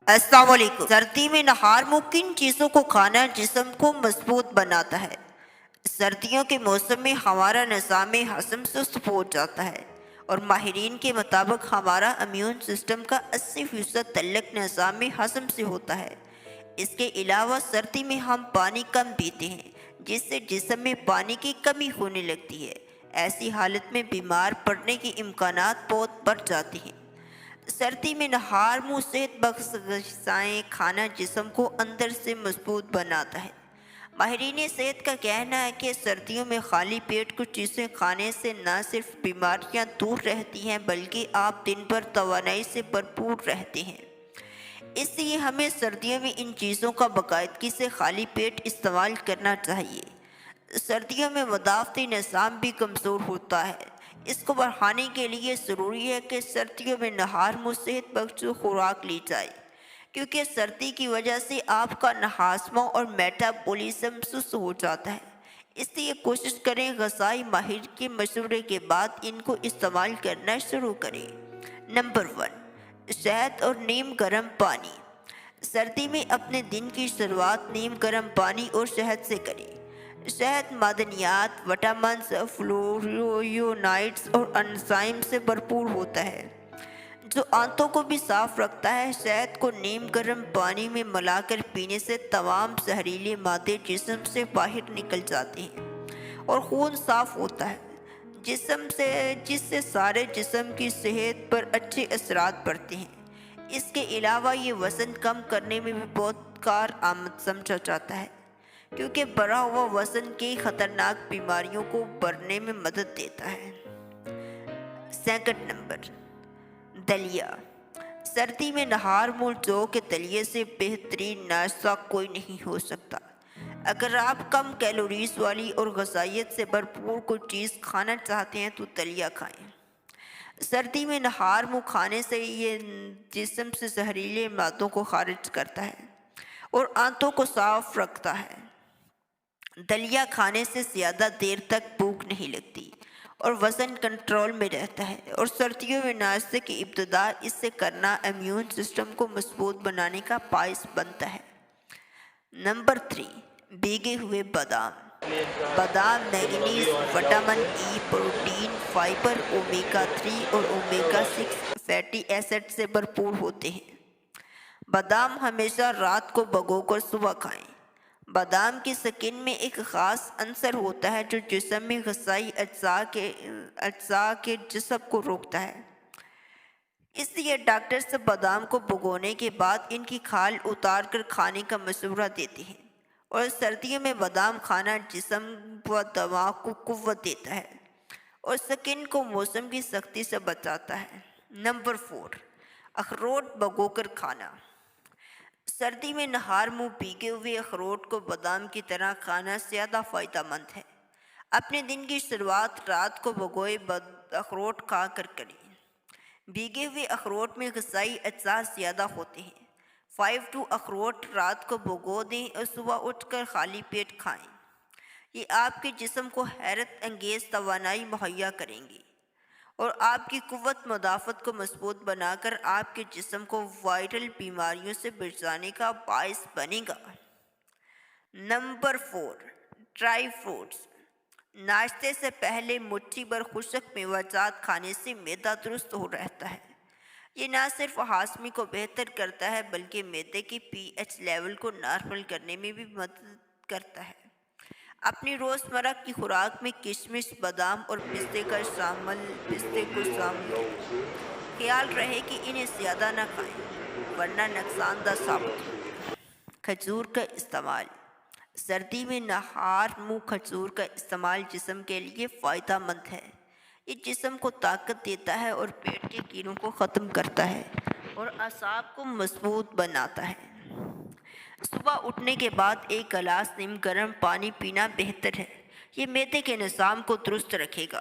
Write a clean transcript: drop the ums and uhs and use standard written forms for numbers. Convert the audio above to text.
السلام علیکم۔ سردی میں نہار منہ کن چیزوں کو کھانا جسم کو مضبوط بناتا ہے؟ سردیوں کے موسم میں ہمارا نظام ہضم سست ہو جاتا ہے اور ماہرین کے مطابق ہمارا امیون سسٹم کا 80% تعلق نظام ہضم سے ہوتا ہے۔ اس کے علاوہ سردی میں ہم پانی کم پیتے ہیں، جس سے جسم میں پانی کی کمی ہونے لگتی ہے۔ ایسی حالت میں بیمار پڑنے کے امکانات بہت بڑھ جاتے ہیں۔ سردی میں نہار منہ صحت بخش غذائیں کھانا جسم کو اندر سے مضبوط بناتا ہے۔ ماہرین صحت کا کہنا ہے کہ سردیوں میں خالی پیٹ کچھ چیزیں کھانے سے نہ صرف بیماریاں دور رہتی ہیں بلکہ آپ دن بھر توانائی سے بھرپور رہتے ہیں۔ اس لیے ہمیں سردیوں میں ان چیزوں کا باقاعدگی سے خالی پیٹ استعمال کرنا چاہیے۔ سردیوں میں مدافعتی نظام بھی کمزور ہوتا ہے۔ اس کو بڑھانے کے لیے ضروری ہے کہ سردیوں میں نہار منہ صحت بخش خوراک لی جائے، کیونکہ سردی کی وجہ سے آپ کا ہاضمہ اور میٹابولزم سست ہو جاتا ہے۔ اس لیے کوشش کریں غذائی ماہر کے مشورے کے بعد ان کو استعمال کرنا شروع کریں۔ نمبر 1، شہد اور نیم گرم پانی۔ سردی میں اپنے دن کی شروعات نیم گرم پانی اور شہد سے کریں۔ شہد معدنیات، وٹامنز، فلووینوائڈز اور انزائم سے بھرپور ہوتا ہے، جو آنتوں کو بھی صاف رکھتا ہے۔ شہد کو نیم گرم پانی میں ملا کر پینے سے تمام زہریلے مادے جسم سے باہر نکل جاتے ہیں اور خون صاف ہوتا ہے، جس سے سارے جسم کی صحت پر اچھے اثرات پڑتے ہیں۔ اس کے علاوہ یہ وزن کم کرنے میں بھی بہت کارآمد سمجھا جاتا ہے، کیونکہ بڑھا ہوا وزن کئی خطرناک بیماریوں کو بڑھنے میں مدد دیتا ہے۔ سیکنڈ نمبر، دلیا۔ سردی میں نہار منہ جو کے دلیے سے بہترین ناشتہ کوئی نہیں ہو سکتا۔ اگر آپ کم کیلوریز والی اور غذائیت سے بھرپور کوئی چیز کھانا چاہتے ہیں تو دلیا کھائیں۔ سردی میں نہار منہ کھانے سے یہ جسم سے زہریلے مادوں کو خارج کرتا ہے اور آنتوں کو صاف رکھتا ہے۔ دلیا کھانے سے زیادہ دیر تک بھوک نہیں لگتی اور وزن کنٹرول میں رہتا ہے، اور سردیوں میں ناشتے کی ابتدا اس سے کرنا امیون سسٹم کو مضبوط بنانے کا باعث بنتا ہے۔ نمبر 3، بھیگے ہوئے بادام۔ بادام manganese, vitamin E, protein, fibre, omega 3 اور اومیگا 6 فیٹی ایسڈ سے بھرپور ہوتے ہیں۔ بادام ہمیشہ رات کو بھگو کر صبح کھائیں۔ بادام کی سکن میں ایک خاص عنصر ہوتا ہے جو جسم میں غذائی اجزاء کے جذب کو روکتا ہے۔ اس لیے ڈاکٹرز بادام کو بھگونے کے بعد ان کی کھال اتار کر کھانے کا مشورہ دیتے ہیں، اور سردیوں میں بادام کھانا جسم و دماغ کو قوت دیتا ہے اور سکن کو موسم کی سختی سے بچاتا ہے۔ نمبر 4، اخروٹ بھگو کر کھانا۔ سردی میں نہار منہ بھیگے ہوئے اخروٹ کو بادام کی طرح کھانا زیادہ فائدہ مند ہے۔ اپنے دن کی شروعات رات کو بھگوئے اخروٹ کھا کر کریں۔ بھیگے ہوئے اخروٹ میں غذائی اجزاء زیادہ ہوتے ہیں۔ 5 اخروٹ رات کو بھگو دیں اور صبح اٹھ کر خالی پیٹ کھائیں۔ یہ آپ کے جسم کو حیرت انگیز توانائی مہیا کریں گے اور آپ کی قوت مدافعت کو مضبوط بنا کر آپ کے جسم کو وائرل بیماریوں سے بچانے کا باعث بنے گا۔ Number 4، dry fruits. ناشتے سے پہلے مٹھی بھر خشک میوہ جات کھانے سے معدہ درست رہتا ہے۔ یہ نہ صرف ہاضمے کو بہتر کرتا ہے بلکہ معدے کے پی ایچ لیول کو نارمل کرنے میں بھی مدد کرتا ہے۔ اپنی روزمرہ کی خوراک میں کشمش، بادام اور پستے کو شامل کریں۔ خیال رہے کہ انہیں زیادہ نہ کھائیں ورنہ نقصان دہ ثابت ہوگا۔ کھجور کا استعمال۔ سردی میں نہار منہ کھجور کا استعمال جسم کے لیے فائدہ مند ہے۔ یہ جسم کو طاقت دیتا ہے اور پیٹ کے کیڑوں کو ختم کرتا ہے اور اعصاب کو مضبوط بناتا ہے۔ صبح اٹھنے کے بعد ایک گلاس نیم گرم پانی پینا بہتر ہے۔ یہ معدے کے نظام کو درست رکھے گا